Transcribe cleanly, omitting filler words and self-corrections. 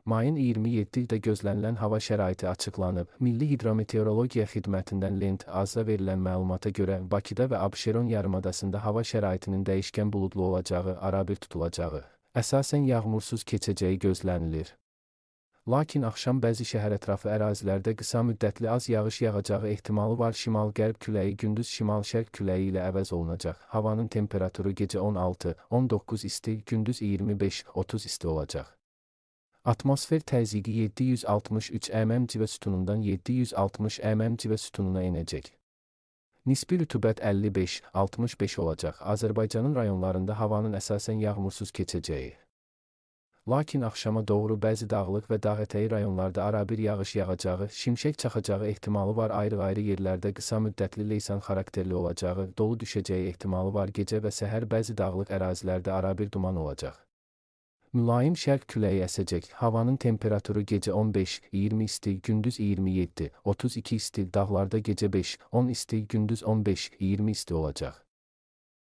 Mayın 27-də gözlənilən hava şəraiti açıqlanıb. Milli Hidrometeorologiya Xidmətindən Lent AZ-a verilən məlumata görə Bakıda və Abşeron yarımadasında hava şəraitinin dəyişkən buludlu olacağı, arabir tutulacağı, əsasən yağmursuz keçəcəyi gözlənilir. Lakin axşam bəzi şəhərətrafı ərazilərdə qısa müddətli az yağış yağacağı ehtimalı var. Şimal-qərb küləyi gündüz şimal-şərq küləyi ilə əvəz olunacaq. Havanın temperaturu gecə 16-19 isti, gündüz 25-30 isti olacaq. Atmosfer təzyiqi 763 mm civə sütunundan 760 mm civə sütununa enəcək. Nisbi rütubət 55-65 olacaq. Azərbaycanın rayonlarında havanın əsasən yağmursuz keçəcəyi. Lakin axşama doğru bəzi dağlıq və dağətəyi rayonlarda arabir yağış yağacağı, şimşək çaxacağı ehtimalı var. Ayrı-ayrı yerlərdə qısa müddətli leysan xarakterli olacağı, dolu düşəcəyi ehtimalı var. Gecə və səhər bəzi dağlıq ərazilərdə arabir duman olacaq. Mülayim şərq küləyi əsəcək. Havanın temperaturu gecə 15-20 isti, gündüz 27-32 isti, dağlarda gecə 5-10 isti, gündüz 15-20 isti olacaq.